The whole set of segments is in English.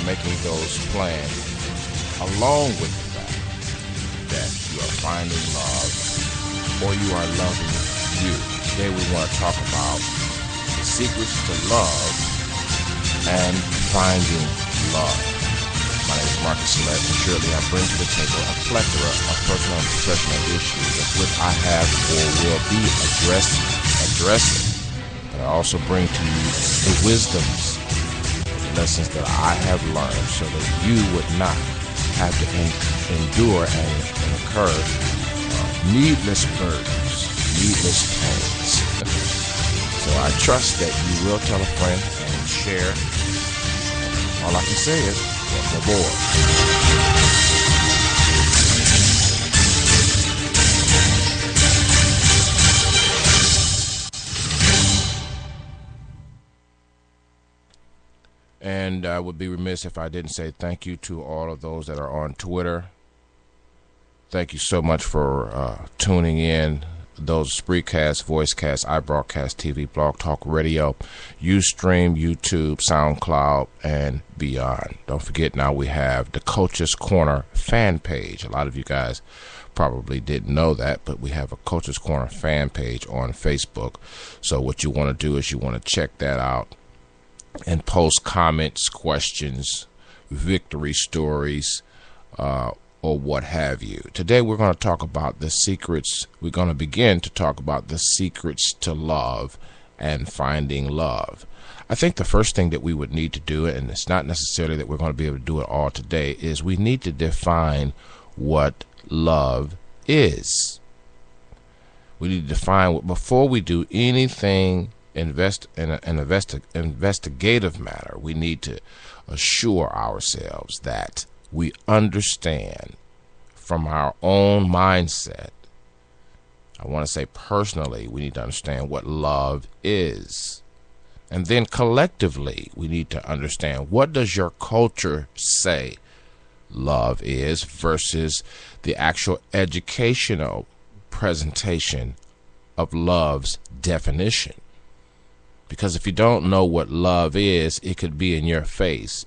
making those plans, along with the fact that you are finding love or you are loving you. Today we want to talk about the secrets to love and finding love. My name is Marcus Select, and surely I bring to the table a plethora of personal and professional issues of which I have or will be addressing. But I also bring to you the wisdoms, the lessons that I have learned so that you would not have to endure and incur needless burdens, needless pains. So I trust that you will tell a friend and share. All I can say is, welcome aboard. And I would be remiss if I didn't say thank you to all of those that are on Twitter. Thank you so much for tuning in. Those Spreaker, Voicecast, iBroadcast TV, Blog Talk Radio, Ustream, YouTube, SoundCloud, and beyond. Don't forget, now we have the Coach's Corner fan page. A lot of you guys probably didn't know that, but we have a Coach's Corner fan page on Facebook. So what you want to do is you want to check that out and post comments, questions, victory stories, or what have you. Today we're going to talk about the secrets. We're going to begin to talk about the secrets to love and finding love. I think the first thing that we would need to do, and it's not necessarily that we're going to be able to do it all today, is we need to define what love is. We need to define what, before we do anything investigative matter, we need to assure ourselves that we understand from our own mindset. I want to say personally, we need to understand what love is. And then collectively, we need to understand, what does your culture say love is versus the actual educational presentation of love's definition. Because if you don't know what love is, it could be in your face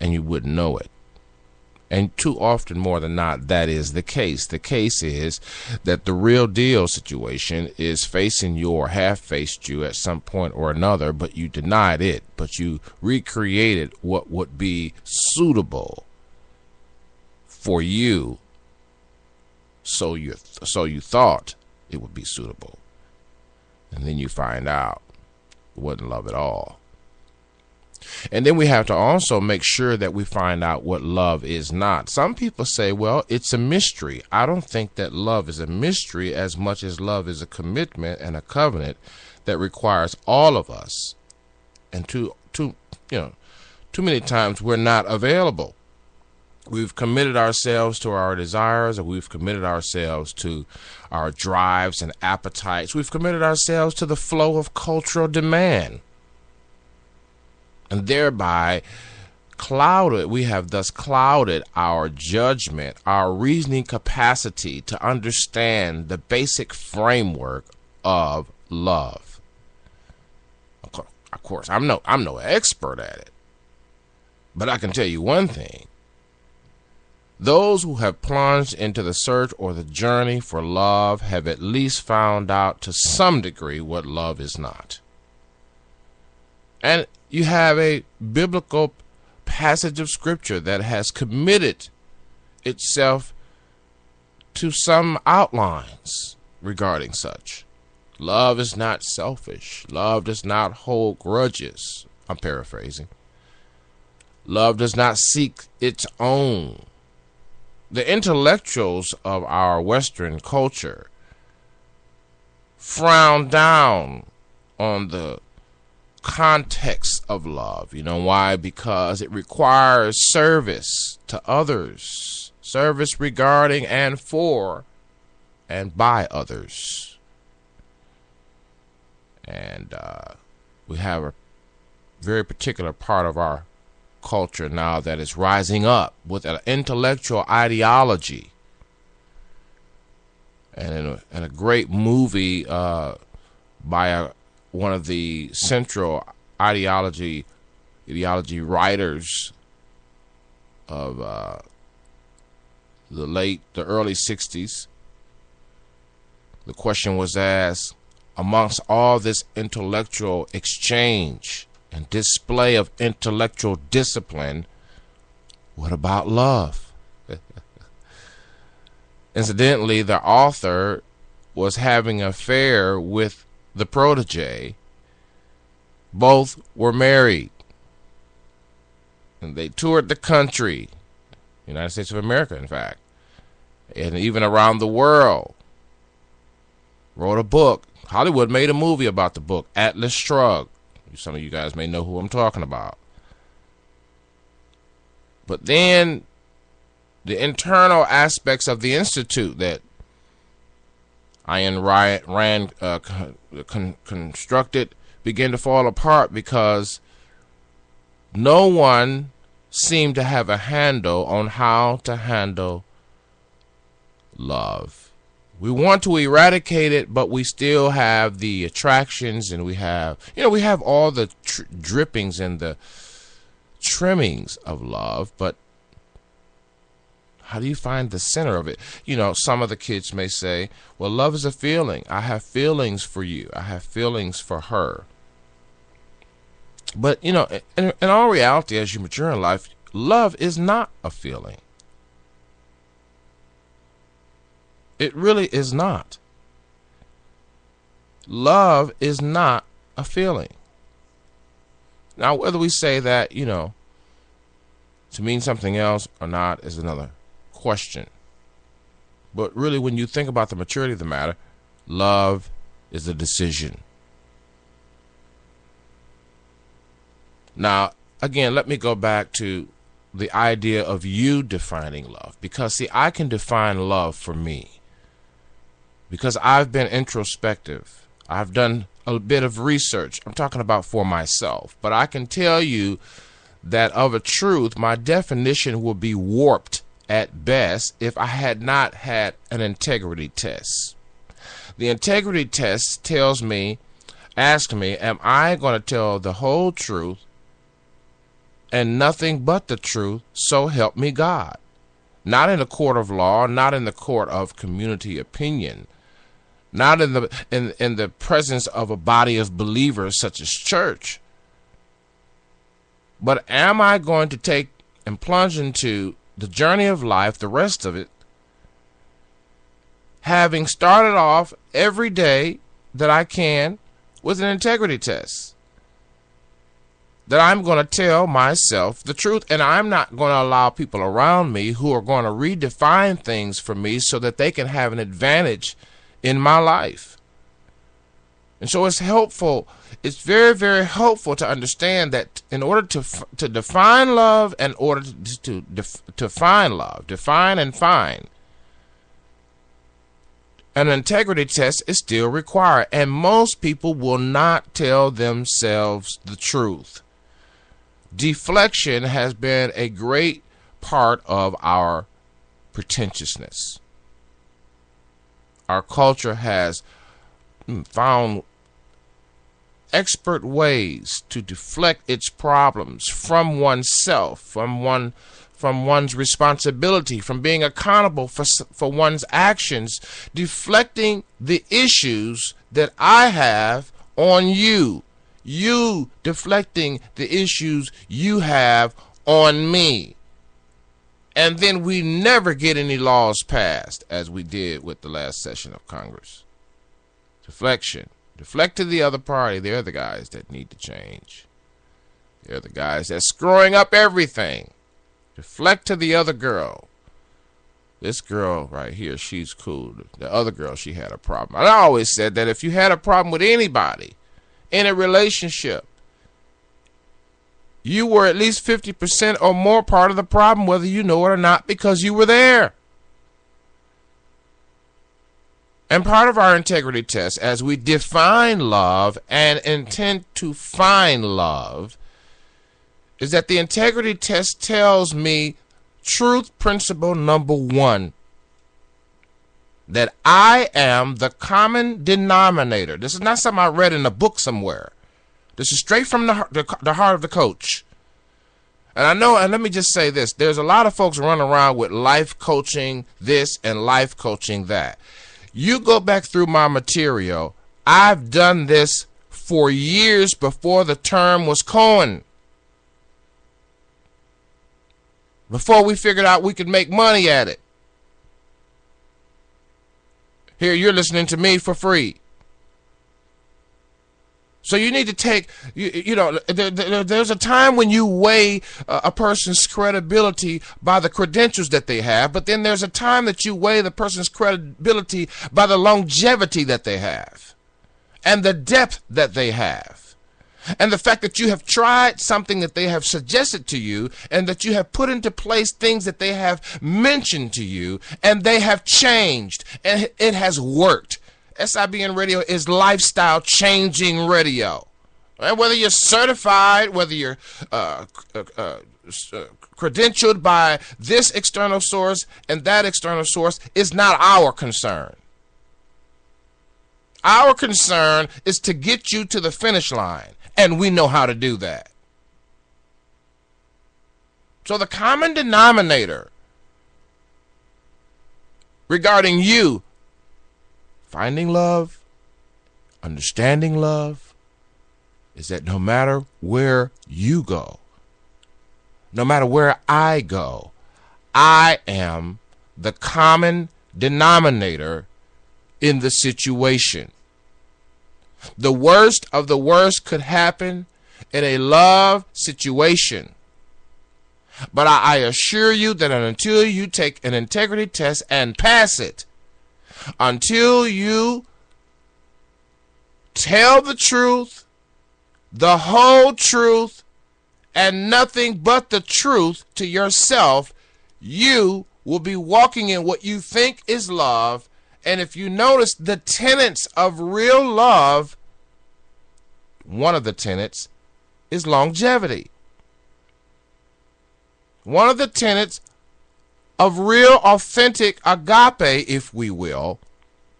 and you wouldn't know it. And too often, more than not, that is the case. The case is that the real deal situation is facing you or have faced you at some point or another, but you denied it, but you recreated what would be suitable for you. So you thought it would be suitable. And then you find out it wasn't love at all. And then we have to also make sure that we find out what love is not. Some people say, well, it's a mystery. I don't think that love is a mystery as much as love is a commitment and a covenant that requires all of us. And too many times we're not available. We've committed ourselves to our desires, or we've committed ourselves to our drives and appetites. We've committed ourselves to the flow of cultural demand. And thereby we have thus clouded our judgment, our reasoning capacity to understand the basic framework of love. Of course, I'm no expert at it. But I can tell you one thing. Those who have plunged into the search or the journey for love have at least found out to some degree what love is not. And you have a biblical passage of scripture that has committed itself to some outlines regarding such. Love is not selfish. Love does not hold grudges. I'm paraphrasing. Love does not seek its own. The intellectuals of our Western culture frown down on the context of love. You know why? Because it requires service to others, service regarding and for and by others. And we have a very particular part of our culture now that is rising up with an intellectual ideology. And in a great movie by one of the central ideology ideology writers of the early 60s. The question was asked, amongst all this intellectual exchange and display of intellectual discipline, what about love? Incidentally, the author was having an affair with the protege. Both were married. And they toured the country, United States of America, in fact, and even around the world. Wrote a book. Hollywood made a movie about the book, Atlas Shrugged. Some of you guys may know who I'm talking about. But then the internal aspects of the institute that Ayn Rand constructed began to fall apart because no one seemed to have a handle on how to handle love. We want to eradicate it, but we still have the attractions, and we have all the drippings and the trimmings of love, but how do you find the center of it? Some of the kids may say, well, love is a feeling. I have feelings for you. I have feelings for her. But, in all reality, as you mature in life, love is not a feeling. It really is not. Love is not a feeling. Now, whether we say that, to mean something else or not is another question. But really, when you think about the maturity of the matter, love is a decision. Now, again, let me go back to the idea of you defining love. Because, see, I can define love for me. Because I've been introspective. I've done a bit of research. I'm talking about for myself. But I can tell you that of a truth, my definition will be warped at best if I had not had an integrity test. The integrity test asks me, am I going to tell the whole truth and nothing but the truth, so help me God? Not in the court of law, not in the court of community opinion, not in the presence of a body of believers such as church. But am I going to take and plunge into the journey of life, the rest of it, having started off every day that I can with an integrity test? That I'm going to tell myself the truth, and I'm not going to allow people around me who are going to redefine things for me so that they can have an advantage in my life. And so it's helpful. It's very, very helpful to understand that in order to define love, and in order to find love, define and find, an integrity test is still required. And most people will not tell themselves the truth. Deflection has been a great part of our pretentiousness. Our culture has found expert ways to deflect its problems from oneself, from one's responsibility, from being accountable for one's actions, deflecting the issues that I have on you. You deflecting the issues you have on me. And then we never get any laws passed, as we did with the last session of Congress. Deflection. Deflect to the other party. They're the guys that need to change. They're the guys that's screwing up everything. Deflect to the other girl. This girl right here, she's cool. The other girl, she had a problem. I always said that if you had a problem with anybody in a relationship, you were at least 50% or more part of the problem, whether you know it or not, because you were there. And part of our integrity test, as we define love and intend to find love, is that the integrity test tells me truth principle number one, that I am the common denominator. This is not something I read in a book somewhere. This is straight from the heart of the coach. And I know, and let me just say this, there's a lot of folks running around with life coaching this and life coaching that. You go back through my material, I've done this for years before the term was coined. Before we figured out we could make money at it. Here, you're listening to me for free. So you need to take, there's a time when you weigh a person's credibility by the credentials that they have, but then there's a time that you weigh the person's credibility by the longevity that they have and the depth that they have. And the fact that you have tried something that they have suggested to you and that you have put into place things that they have mentioned to you and they have changed and it has worked. SIBN radio is lifestyle changing radio. And whether you're certified, whether you're credentialed by this external source and that external source is not our concern. Our concern is to get you to the finish line, and we know how to do that. So the common denominator regarding you finding love, understanding love, is that no matter where you go, no matter where I go, I am the common denominator in the situation. The worst of the worst could happen in a love situation. But I assure you that until you take an integrity test and pass it, until you tell the truth, the whole truth, and nothing but the truth to yourself, you will be walking in what you think is love. And if you notice the tenets of real love, one of the tenets is longevity. One of the tenets of real, authentic agape, if we will,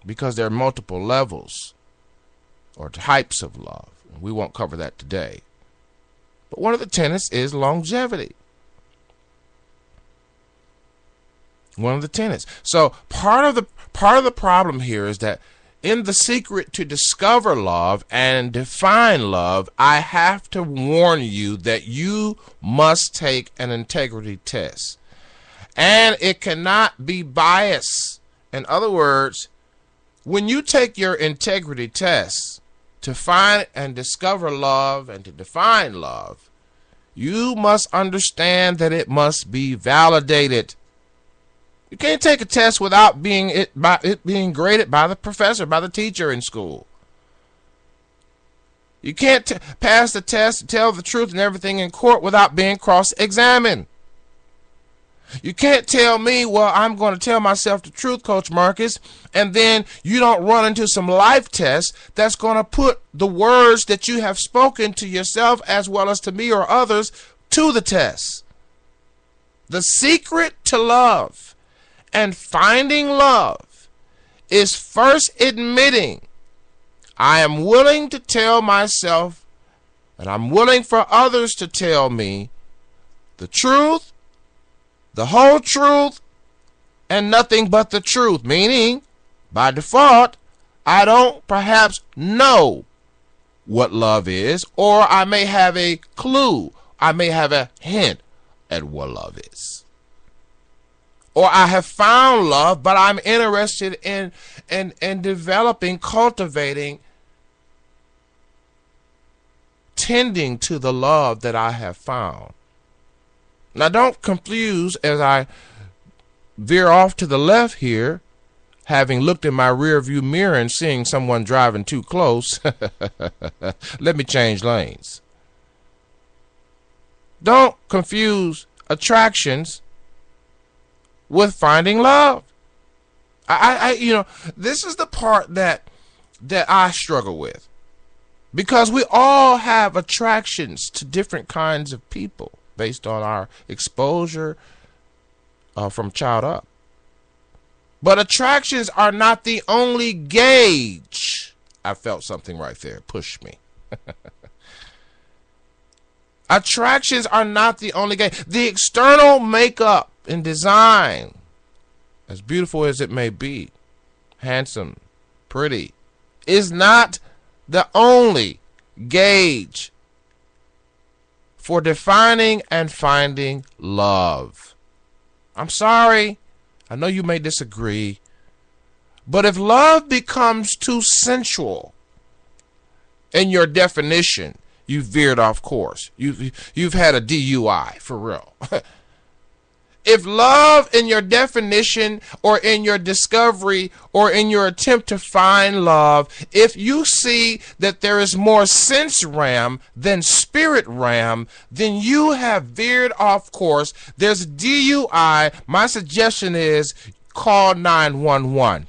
because there are multiple levels or types of love. We won't cover that today. But one of the tenets is longevity. One of the tenets. So part of the problem here is that in the secret to discover love and define love, I have to warn you that you must take an integrity test. And it cannot be biased. In other words, when you take your integrity test to find and discover love and to define love, you must understand that it must be validated. You can't take a test without it being graded by the professor, by the teacher in school. You can't pass the test, tell the truth and everything in court without being cross-examined. You can't tell me, well, I'm going to tell myself the truth, Coach Marcus, and then you don't run into some life test that's going to put the words that you have spoken to yourself as well as to me or others to the test. The secret to love and finding love is first admitting I am willing to tell myself and I'm willing for others to tell me the truth, the whole truth, and nothing but the truth. Meaning, by default, I don't perhaps know what love is, or I may have a clue, I may have a hint at what love is. Or I have found love, but I'm interested in developing, cultivating, tending to the love that I have found. Now, don't confuse as I veer off to the left here, having looked in my rear view mirror and seeing someone driving too close. Let me change lanes. Don't confuse attractions with finding love. This is the part that I struggle with, because we all have attractions to different kinds of people based on our exposure from child up. But attractions are not the only gauge. I felt something right there. Push me. Attractions are not the only game. The external makeup and design, as beautiful as it may be, handsome, pretty, is not the only gauge for defining and finding love. I'm sorry. I know you may disagree. But if love becomes too sensual in your definition, you've veered off course. You've had a DUI, for real. If love in your definition or in your discovery or in your attempt to find love, if you see that there is more sense RAM than spirit RAM, then you have veered off course. There's DUI. My suggestion is call 911.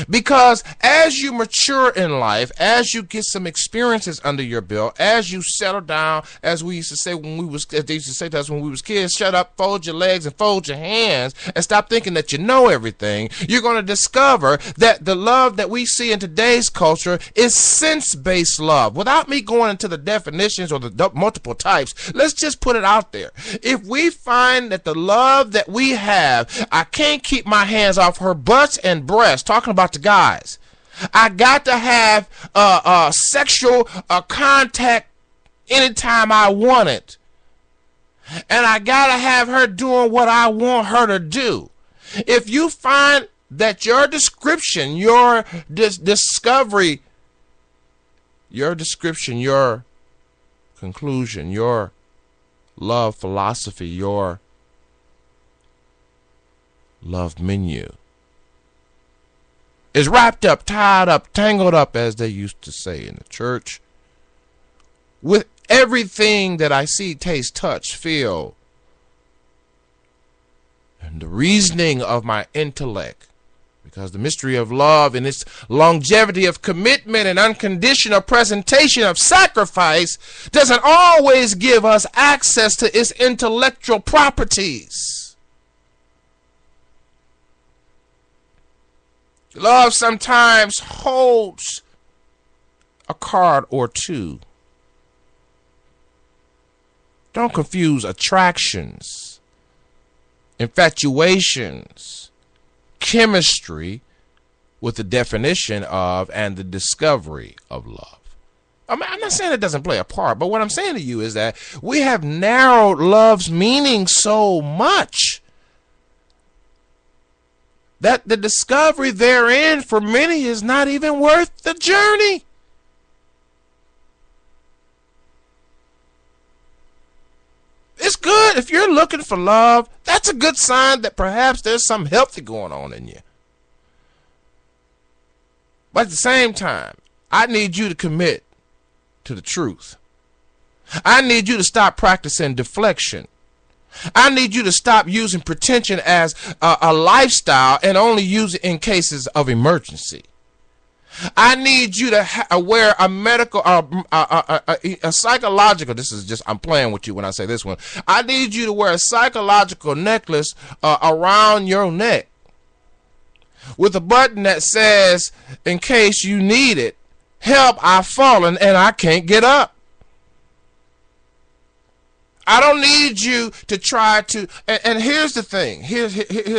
Because as you mature in life, as you get some experiences under your belt, as you settle down, as we used to say as they used to say to us when we was kids, shut up, fold your legs and fold your hands and stop thinking that you know everything, you're going to discover that the love that we see in today's culture is sense-based love. Without me going into the definitions or the multiple types, let's just put it out there. If we find that the love that we have, I can't keep my hands off her butts and breasts, talking about the guys. I got to have sexual contact anytime I want it. And I got to have her doing what I want her to do. If you find that your description, your discovery, your description, your conclusion, your love philosophy, your love menu is wrapped up, tied up, tangled up, as they used to say in the church, with everything that I see, taste, touch, feel, and the reasoning of my intellect, because the mystery of love and its longevity of commitment and unconditional presentation of sacrifice doesn't always give us access to its intellectual properties. Love sometimes holds a card or two. Don't confuse attractions, infatuations, chemistry with the definition of and the discovery of love. I'm not saying it doesn't play a part, but what I'm saying to you is that we have narrowed love's meaning so much that the discovery therein for many is not even worth the journey. It's good if you're looking for love. That's a good sign that perhaps there's something healthy going on in you. But at the same time, I need you to commit to the truth. I need you to stop practicing deflection. I need you to stop using pretension as a lifestyle and only use it in cases of emergency. I need you to wear a medical, a psychological, this is just, I'm playing with you when I say this one. I need you to wear a psychological necklace around your neck with a button that says, in case you need it, help, I've fallen and I can't get up. I don't need you to try to, and here's the thing, here's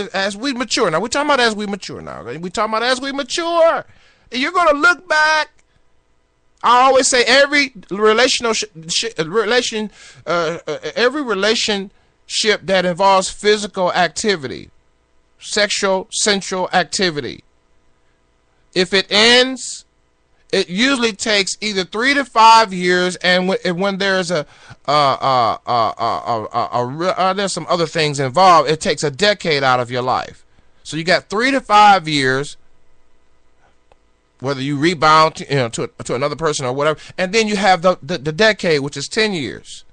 as we mature, now we're talking about as we mature now, okay? We're talking about as we mature, you're going to look back. I always say every relationship that involves physical activity, sexual, sensual activity, if it ends, it usually takes either 3 to 5 years, and when there's there's some other things involved, it takes a decade out of your life. So you got 3 to 5 years, whether you rebound to another person or whatever, and then you have the decade, which is 10 years.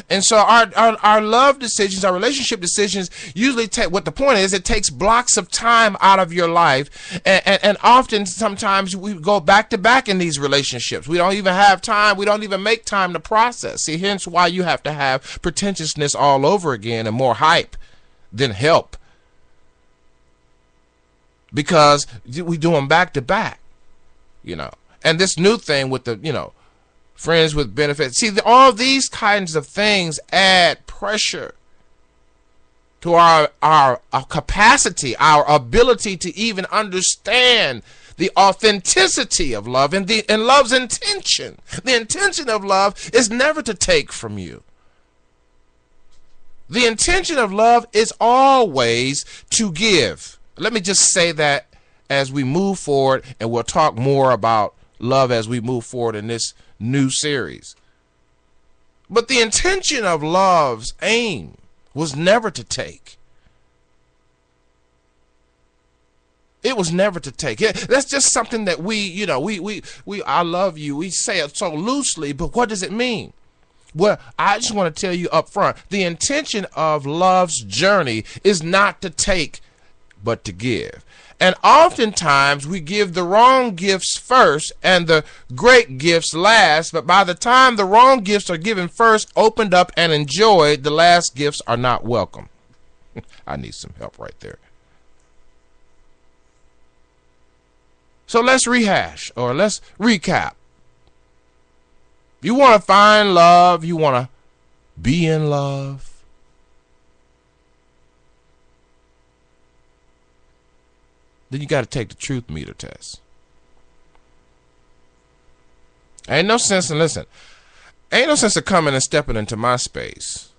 And so our love decisions, our relationship decisions usually take, what the point is, it takes blocks of time out of your life. And often, sometimes we go back to back in these relationships. We don't even have time. We don't even make time to process. See, hence why you have to have pretentiousness all over again and more hype than help. Because we do them back to back, And this new thing with the, friends with benefits. See, all these kinds of things add pressure to our capacity, our ability to even understand the authenticity of love and love's intention. The intention of love is never to take from you. The intention of love is always to give. Let me just say that as we move forward, and we'll talk more about love as we move forward in this new series. But the intention of love's aim was never to take. It was never to take. That's just something that I love you. We say it so loosely, but what does it mean? Well, I just want to tell you up front, the intention of love's journey is not to take, but to give. And oftentimes we give the wrong gifts first and the great gifts last, but by the time the wrong gifts are given first, opened up, and enjoyed, the last gifts are not welcome. I need some help right there. So let's rehash, or let's recap. You want to find love, you want to be in love, then you got to take the truth meter test. Ain't no sense in coming and stepping into my space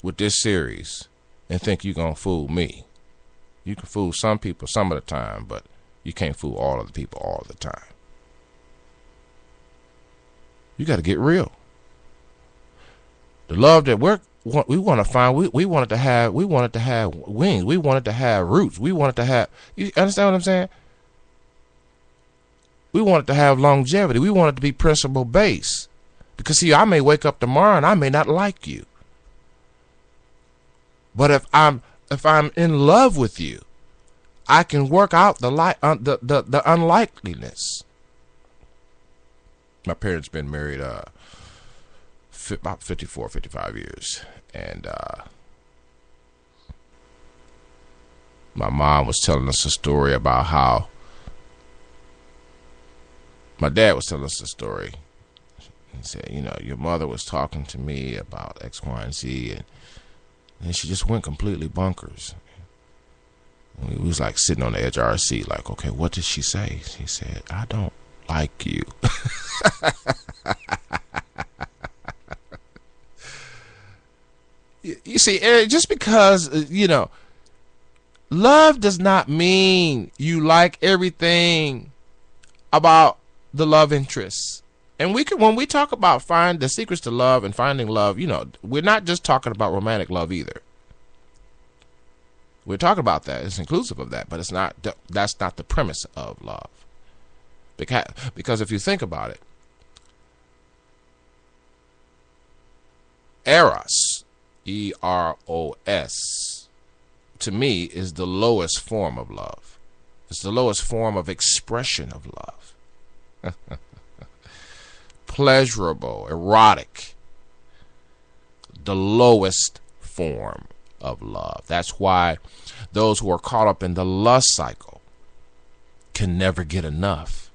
with this series and think you're going to fool me. You can fool some people some of the time, but you can't fool all of the people all the time. You got to get real. The love that we want to find, we want it to have wings. We want it to have roots. We want it to have, you understand what I'm saying? We want it to have longevity. We want it to be principle based. Because see, I may wake up tomorrow and I may not like you. But if I'm in love with you, I can work out the unlikeliness. My parents been married about 54, 55 years. And my mom was telling us a story about how my dad was telling us a story. He said, your mother was talking to me about X, Y, and Z, and she just went completely bonkers. We was like sitting on the edge of our seat, like, okay, what did she say? She said, I don't like you. You see, Eric, just because, love does not mean you like everything about the love interests. And when we talk about find the secrets to love and finding love, we're not just talking about romantic love either. We're talking about that. It's inclusive of that, but that's not the premise of love. Because if you think about it, Eros, E-R-O-S, to me is the lowest form of love. It's the lowest form of expression of love. Pleasurable, erotic, the lowest form of love. That's why those who are caught up in the lust cycle can never get enough,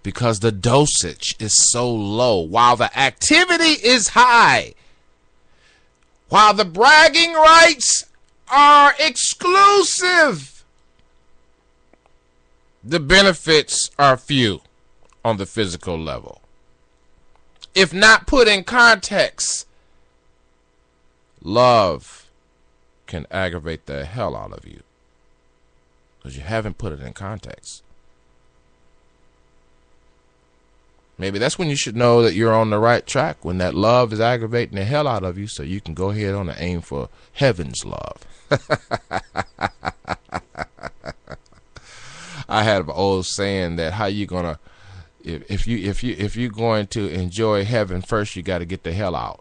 because the dosage is so low while the activity is high, while the bragging rights are exclusive. The benefits are few on the physical level. If not put in context, love can aggravate the hell out of you because you haven't put it in context. Maybe that's when you should know that you're on the right track, when that love is aggravating the hell out of you, so you can go ahead on and aim for heaven's love. I had an old saying that how you gonna if you're going to enjoy heaven first, you got to get the hell out.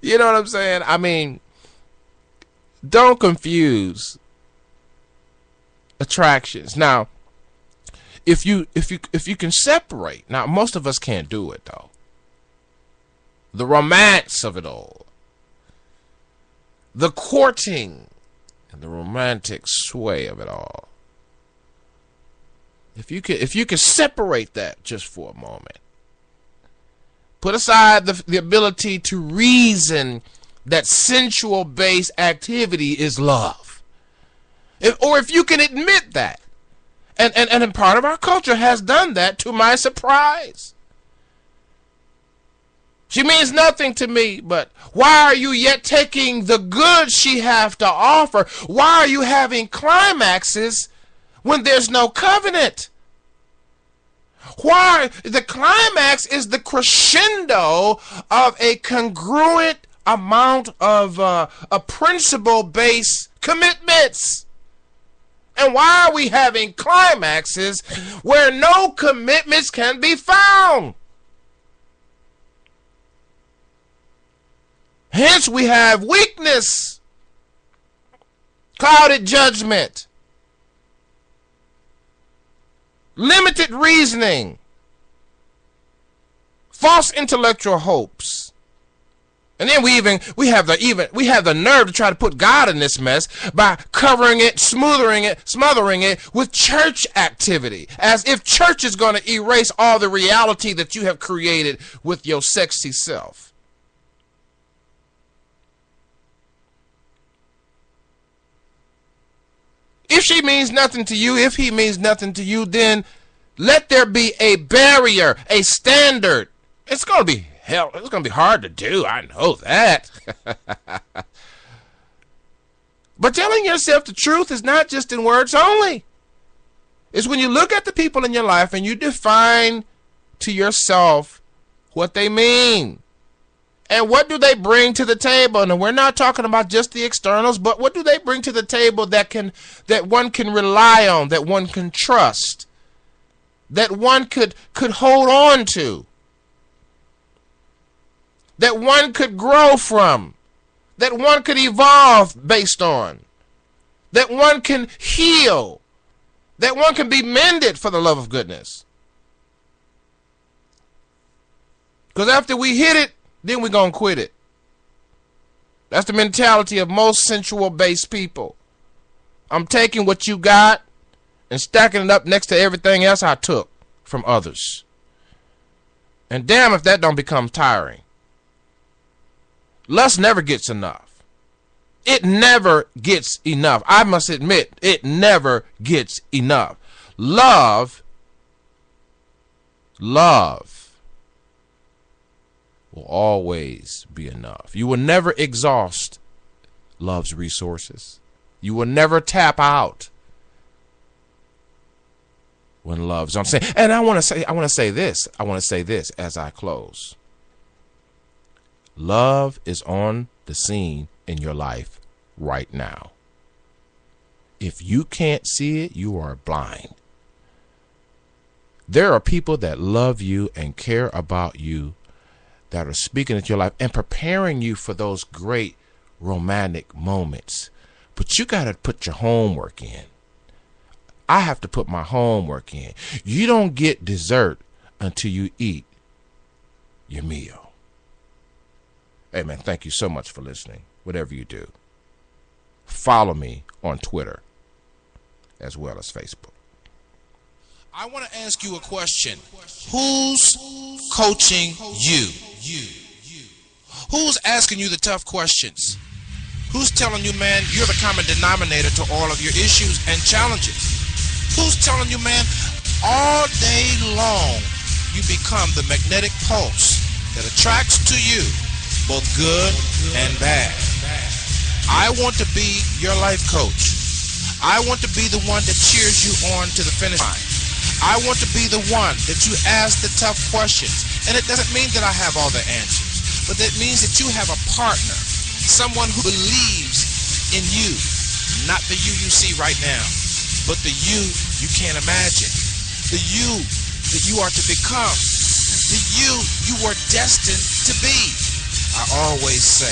You know what I'm saying? I mean, don't confuse attractions. Now, if you can separate, now most of us can't do it though. The romance of it all, the courting and the romantic sway of it all. If you could separate that just for a moment. Put aside the ability to reason that sensual-based activity is love. If you can admit that. And part of our culture has done that, to my surprise. She means nothing to me, but why are you yet taking the good she have to offer? Why are you having climaxes when there's no covenant? Why? The climax is the crescendo of a congruent amount of a principle-based commitments. And why are we having climaxes where no commitments can be found? Hence we have weakness, clouded judgment, limited reasoning, false intellectual hopes. And then we have the nerve to try to put God in this mess by covering it, smothering it with church activity, as if church is going to erase all the reality that you have created with your sexy self. If she means nothing to you, if he means nothing to you, then let there be a barrier, a standard. It's going to be hell. It's going to be hard to do. I know that. But telling yourself the truth is not just in words only. It's when you look at the people in your life and you define to yourself what they mean. And what do they bring to the table? And we're not talking about just the externals, but what do they bring to the table that one can rely on, that one can trust, that one could hold on to, that one could grow from, that one could evolve based on, that one can heal, that one can be mended, for the love of goodness. Because after we hit it, then we're going to quit it. That's the mentality of most sensual-based people. I'm taking what you got and stacking it up next to everything else I took from others. And damn if that don't become tiring. Lust never gets enough. It never gets enough. I must admit, it never gets enough. Love will always be enough. You will never exhaust love's resources. You will never tap out when love's on. And I want to say this as I close. Love is on the scene in your life right now. If you can't see it, you are blind. There are people that love you and care about you, that are speaking into your life and preparing you for those great romantic moments. But you got to put your homework in. I have to put my homework in. You don't get dessert until you eat your meal. Hey, man, thank you so much for listening. Whatever you do, follow me on Twitter as well as Facebook. I want to ask you a question. Who's coaching you? Who's asking you the tough questions? Who's telling you, man, you're the common denominator to all of your issues and challenges? Who's telling you, man, all day long you become the magnetic pulse that attracts to you both good and bad? I want to be your life coach. I want to be the one that cheers you on to the finish line. I want to be the one that you ask the tough questions. And it doesn't mean that I have all the answers, but that means that you have a partner, someone who believes in you, not the you see right now, but the you can't imagine, the you that you are to become, the you are destined to be. I always say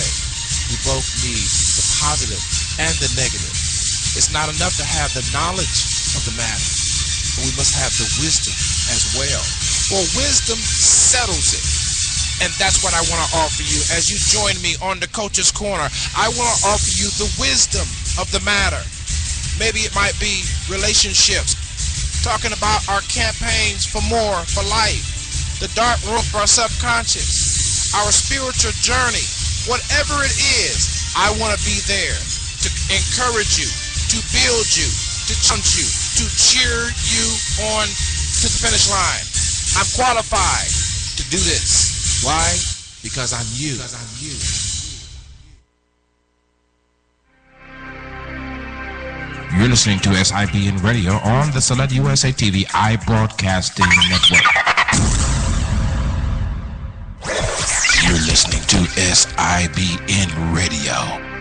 we both need the positive and the negative. It's not enough to have the knowledge of the matter, but we must have the wisdom as well. For wisdom settles it. And that's what I want to offer you as you join me on the Coach's Corner. I want to offer you the wisdom of the matter. Maybe it might be relationships, talking about our campaigns for more, for life, the dark room of our subconscious, our spiritual journey, whatever it is. I want to be there to encourage you, to build you, to challenge you, to cheer you on to the finish line. I'm qualified to do this. Why? Because I'm you. You're listening to SIBN Radio on the Select USA TV iBroadcasting Network. You're listening to SIBN Radio.